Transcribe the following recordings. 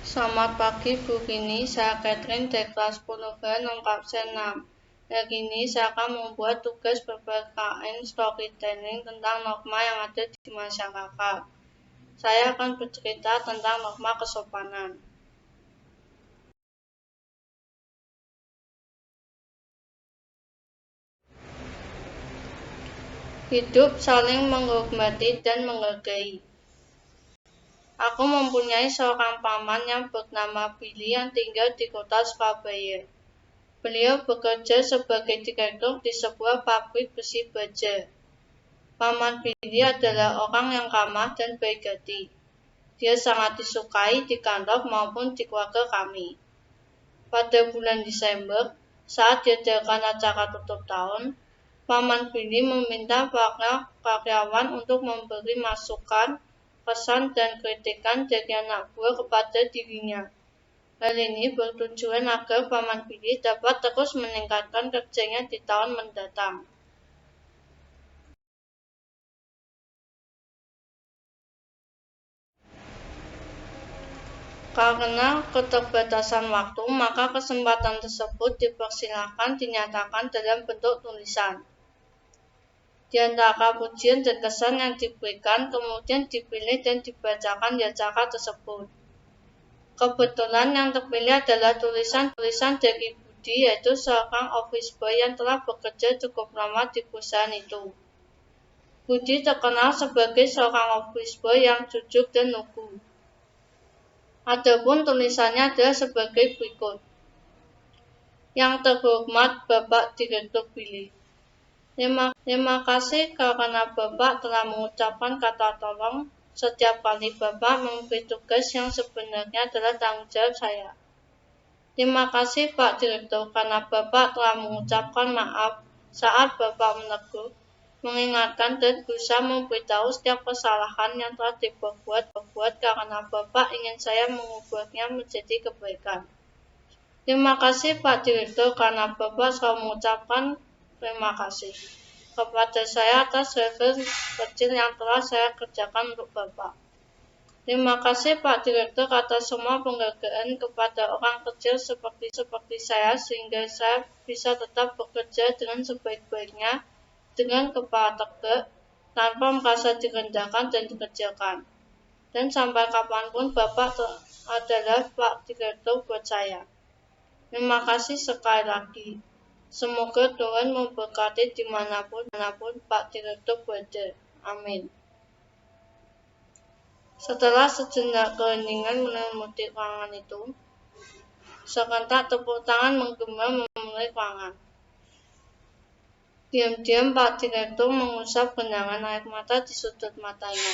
Selamat pagi Bu Rini, saya Catherine dari kelas 10B lengkap C6. Hari ini saya akan membuat tugas PPKN storytelling tentang norma yang ada di masyarakat. Saya akan bercerita tentang norma kesopanan. Hidup saling menghormati dan menghargai. Aku mempunyai seorang paman yang bernama Billy yang tinggal di kota Surabaya. Beliau bekerja sebagai direktur di sebuah pabrik besi baja. Paman Billy adalah orang yang ramah dan baik hati. Dia sangat disukai di kantor maupun di keluarga kami. Pada bulan Desember, saat diadakan acara tutup tahun, Paman Billy meminta para karyawan untuk memberi masukan, pesan, dan kritikan dari anak buah kepada dirinya. Hal ini bertujuan agar Paman Billy dapat terus meningkatkan kerjanya di tahun mendatang. Karena keterbatasan waktu, maka kesempatan tersebut dipersilakan dinyatakan dalam bentuk tulisan. Di antara pujian dan kesan yang diberikan, kemudian dipilih dan dibacakan di acara tersebut. Kebetulan yang terpilih adalah tulisan-tulisan dari Budi, yaitu seorang office boy yang telah bekerja cukup lama di perusahaan itu. Budi terkenal sebagai seorang office boy yang jujur dan lugu. Adapun tulisannya adalah sebagai berikut. Yang terhormat Bapak Direktur Billy. Terima kasih karena Bapak telah mengucapkan kata tolong setiap kali Bapak memberi tugas yang sebenarnya adalah tanggung jawab saya. Terima kasih Pak Direktur karena Bapak telah mengucapkan maaf saat Bapak menegur, mengingatkan dan berusaha memberitahu setiap kesalahan yang telah diperbuat karena Bapak ingin saya mengubahnya menjadi kebaikan. Terima kasih Pak Direktur karena Bapak selalu mengucapkan terima kasih kepada saya atas hal-hal kecil yang telah saya kerjakan untuk Bapak. Terima kasih Pak Direktur atas semua penghargaan kepada orang kecil seperti saya sehingga saya bisa tetap bekerja dengan sebaik-baiknya dengan kepala tegak tanpa merasa direndahkan dan dikecilkan. Dan sampai kapanpun Bapak adalah Pak Direktur buat saya. Terima kasih sekali lagi. Semoga Tuhan memberkati dimanapun Pak Direktur berada. Amin. Setelah sejenak keheningan menyelimuti ruangan itu, serentak tepuk tangan menggema memenuhi ruangan. Diam-diam Pak Direktur mengusap genangan air mata di sudut matanya.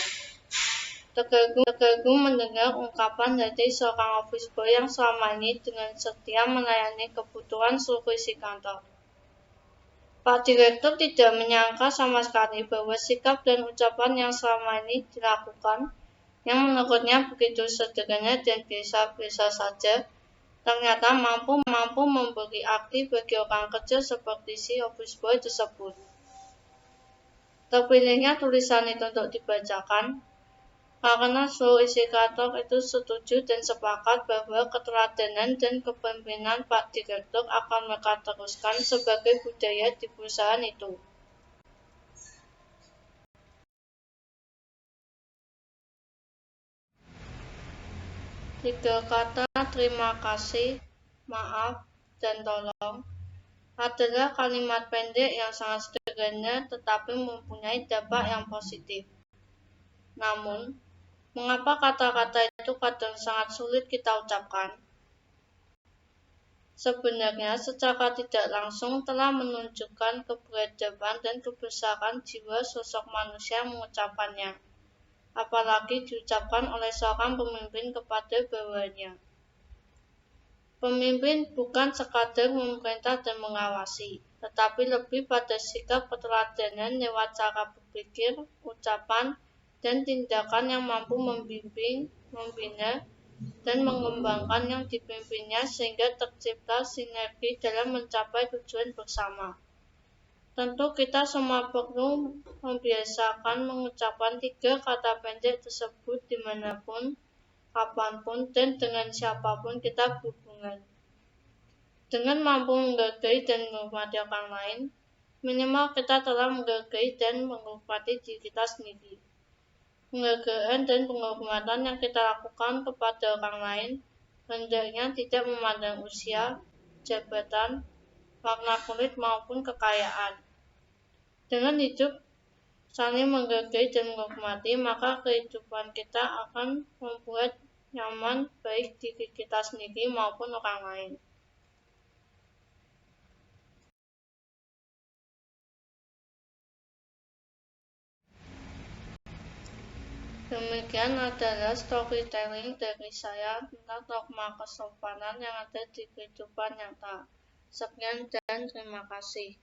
Tergagum mendengar ungkapan dari seorang office boy yang selama ini dengan setia melayani kebutuhan seluruh isi kantor. Pak Direktur tidak menyangka sama sekali bahwa sikap dan ucapan yang selama ini dilakukan, yang menurutnya begitu sederhana dan biasa-biasa saja, ternyata mampu memberi arti bagi orang kecil seperti si office boy tersebut. Terpilihnya tulisan itu untuk dibacakan, karena seluruh isi kantor itu setuju dan sepakat bahwa keteladanan dan kepemimpinan Pak Direktur akan mereka teruskan sebagai budaya di perusahaan itu. Tiga kata terima kasih, maaf, dan tolong adalah kalimat pendek yang sangat sederhana tetapi mempunyai dampak yang positif. Namun, mengapa kata-kata itu kadang sangat sulit kita ucapkan? Sebenarnya secara tidak langsung telah menunjukkan keberadaban dan kebesaran jiwa sosok manusia yang mengucapkannya, apalagi diucapkan oleh seorang pemimpin kepada bawahannya. Pemimpin bukan sekadar memerintah dan mengawasi, tetapi lebih pada sikap keteladanan lewat cara berpikir, ucapan, dan tindakan yang mampu membimbing, membina, dan mengembangkan yang dipimpinnya sehingga tercipta sinergi dalam mencapai tujuan bersama. Tentu kita semua perlu membiasakan mengucapkan tiga kata pendek tersebut dimanapun, kapanpun, dan dengan siapapun kita berhubungan. Dengan mampu menghargai dan menghormati orang lain, minimal kita telah menghargai dan menghormati diri kita sendiri. Penghargaan dan penghormatan yang kita lakukan kepada orang lain hendaknya tidak memandang usia, jabatan, warna kulit maupun kekayaan. Dengan hidup saling menghargai dan menghormati, maka kehidupan kita akan membuat nyaman baik diri kita sendiri maupun orang lain. Demikian adalah storytelling dari saya tentang norma kesopanan yang ada di kehidupan nyata. Sekian dan terima kasih.